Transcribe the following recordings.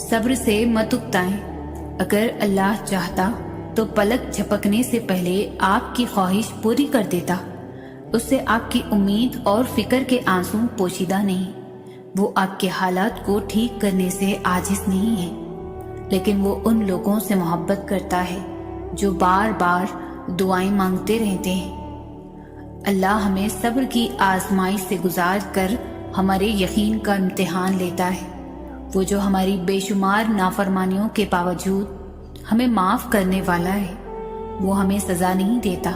صبر سے مت اکتائیں۔ اگر اللہ چاہتا تو پلک جھپکنے سے پہلے آپ کی خواہش پوری کر دیتا۔ اس سے آپ کی امید اور فکر کے آنسو پوشیدہ نہیں۔ وہ آپ کے حالات کو ٹھیک کرنے سے عاجز نہیں ہے، لیکن وہ ان لوگوں سے محبت کرتا ہے جو بار بار دعائیں مانگتے رہتے ہیں۔ اللہ ہمیں صبر کی آزمائش سے گزار کر ہمارے یقین کا امتحان لیتا ہے۔ وہ جو ہماری بے شمار نافرمانیوں کے باوجود ہمیں معاف کرنے والا ہے، وہ ہمیں سزا نہیں دیتا،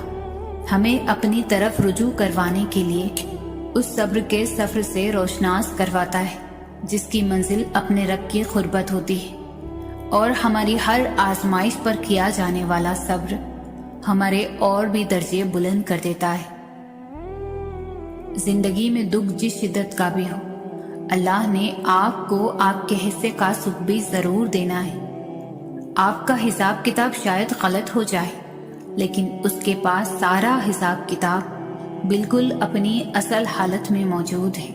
ہمیں اپنی طرف رجوع کروانے کے لیے اس صبر کے سفر سے روشناس کرواتا ہے جس کی منزل اپنے رب کی قربت ہوتی ہے۔ اور ہماری ہر آزمائش پر کیا جانے والا صبر ہمارے اور بھی درجے بلند کر دیتا ہے۔ زندگی میں دکھ جس شدت کا بھی ہو، اللہ نے آپ کو آپ کے حصے کا سکھ بھی ضرور دینا ہے۔ آپ کا حساب کتاب شاید غلط ہو جائے، لیکن اس کے پاس سارا حساب کتاب بالکل اپنی اصل حالت میں موجود ہے۔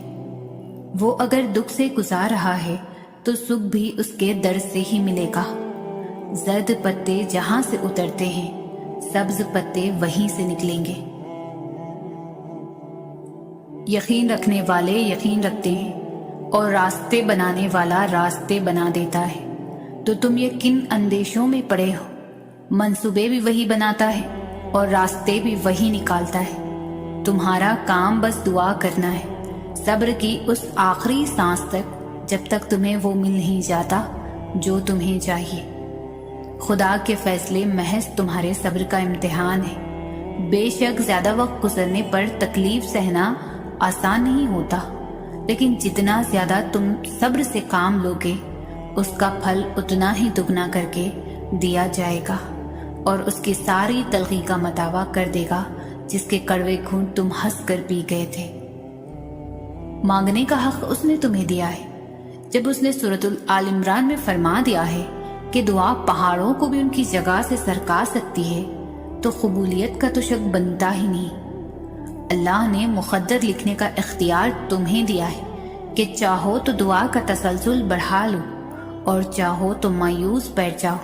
وہ اگر دکھ سے گزار رہا ہے تو سکھ بھی اس کے در سے ہی ملے گا۔ زرد پتے جہاں سے اترتے ہیں، سبز پتے وہیں سے نکلیں گے۔ یقین رکھنے والے یقین رکھتے ہیں اور راستے بنانے والا راستے بنا دیتا ہے۔ تو تم یہ کن اندیشوں میں پڑے ہو؟ منصوبے بھی وہی بناتا ہے اور راستے بھی وہی نکالتا ہے۔ تمہارا کام بس دعا کرنا ہے، صبر کی اس آخری سانس تک، جب تک تمہیں وہ مل نہیں جاتا جو تمہیں چاہیے۔ خدا کے فیصلے محض تمہارے صبر کا امتحان ہے۔ بے شک زیادہ وقت گزرنے پر تکلیف سہنا آسان نہیں ہوتا، لیکن جتنا زیادہ تم صبر سے کام لوگے، اس کا پھل اتنا ہی دگنا کر کے دیا جائے گا، اور اس کی ساری تلخی کا متاوا کر دے گا جس کے کڑوے گھونٹ تم ہنس کر پی گئے تھے۔ مانگنے کا حق اس نے تمہیں دیا ہے۔ جب اس نے سورۃ آل عمران میں فرما دیا ہے کہ دعا پہاڑوں کو بھی ان کی جگہ سے سرکا سکتی ہے، تو قبولیت کا تو شک بنتا ہی نہیں۔ اللہ نے مقدر لکھنے کا اختیار تمہیں دیا ہے کہ چاہو تو دعا کا تسلسل بڑھا لو، اور چاہو تو مایوس بیٹھ جاؤ،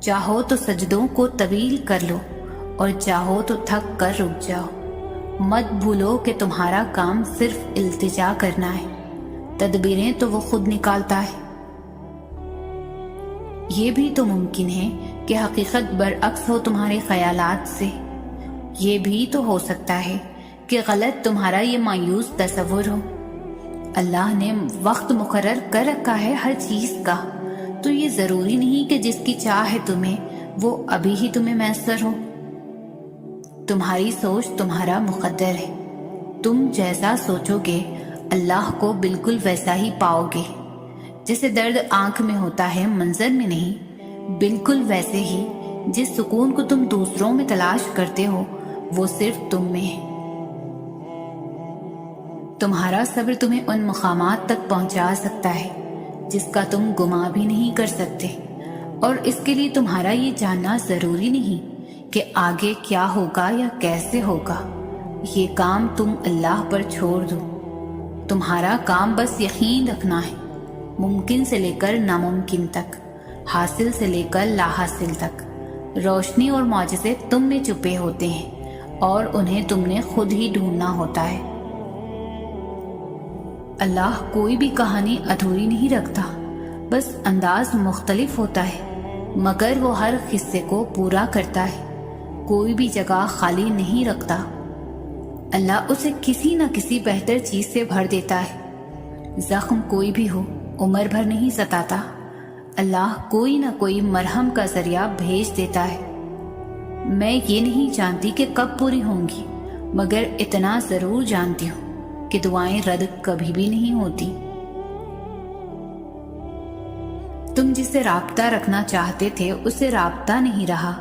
چاہو تو سجدوں کو طویل کر لو، اور چاہو تو تھک کر رک جاؤ۔ مت بھولو کہ تمہارا کام صرف التجا کرنا ہے، تدبیریں تو وہ خود نکالتا ہے۔ یہ بھی تو ممکن ہے کہ حقیقت برعکس ہو تمہارے خیالات سے۔ یہ بھی تو ہو سکتا ہے کہ غلط تمہارا یہ مایوس تصور ہو۔ اللہ نے وقت مقرر کر رکھا ہے ہر چیز کا، تو یہ ضروری نہیں کہ جس کی چاہ ہے تمہیں وہ ابھی ہی تمہیں میسر ہو۔ تمہاری سوچ تمہارا مقدر ہے۔ تم جیسا سوچو گے اللہ کو بالکل ویسا ہی پاؤ گے۔ جیسے درد آنکھ میں ہوتا ہے منظر میں نہیں، بالکل ویسے ہی جس سکون کو تم دوسروں میں تلاش کرتے ہو وہ صرف تم میں ہے۔ تمہارا صبر تمہیں ان مقامات تک پہنچا سکتا ہے جس کا تم گما بھی نہیں کر سکتے، اور اس کے لیے تمہارا یہ جاننا ضروری نہیں کہ آگے کیا ہوگا یا کیسے ہوگا۔ یہ کام تم اللہ پر چھوڑ دو۔ تمہارا کام بس یقین رکھنا ہے، ممکن سے لے کر ناممکن تک، حاصل سے لے کر لا حاصل تک۔ روشنی اور معجزے تم میں چھپے ہوتے ہیں اور انہیں تم نے خود ہی ڈھونڈنا ہوتا ہے۔ اللہ کوئی بھی کہانی ادھوری نہیں رکھتا، بس انداز مختلف ہوتا ہے، مگر وہ ہر قصے کو پورا کرتا ہے، کوئی بھی جگہ خالی نہیں رکھتا۔ اللہ اسے کسی نہ کسی بہتر چیز سے بھر دیتا ہے۔ زخم کوئی بھی ہو عمر بھر نہیں ستاتا، اللہ کوئی نہ کوئی مرہم کا ذریعہ بھیج دیتا ہے۔ میں یہ نہیں جانتی کہ کب پوری ہوں گی، مگر اتنا ضرور جانتی ہوں کہ دعائیں رد کبھی بھی نہیں ہوتی۔ تم جس سے رابطہ رکھنا چاہتے تھے اسے رابطہ نہیں رہا،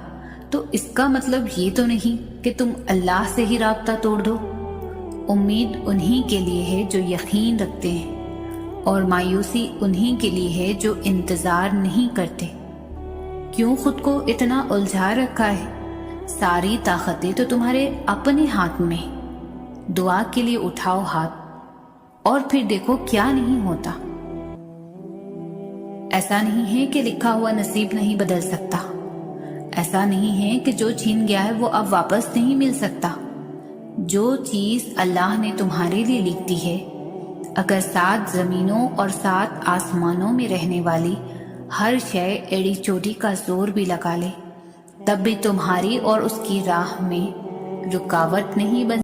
تو اس کا مطلب یہ تو نہیں کہ تم اللہ سے ہی رابطہ توڑ دو۔ امید انہی کے لیے ہے جو یقین رکھتے ہیں، اور مایوسی انہی کے لیے ہے جو انتظار نہیں کرتے۔ کیوں خود کو اتنا الجھا رکھا ہے؟ ساری طاقتیں تو تمہارے اپنے ہاتھ میں۔ دعا کے لیے اٹھاؤ ہاتھ اور پھر دیکھو کیا نہیں ہوتا۔ ایسا نہیں ہے کہ لکھا ہوا نصیب نہیں بدل سکتا، ایسا نہیں ہے کہ جو چھین گیا ہے وہ اب واپس نہیں مل سکتا۔ جو چیز اللہ نے تمہارے لیے لکھ دی ہے، اگر 7 زمینوں اور 7 آسمانوں میں رہنے والی ہر شے ایڑی چوٹی کا زور بھی لگا لے، تب بھی تمہاری اور اس کی راہ میں رکاوٹ نہیں بن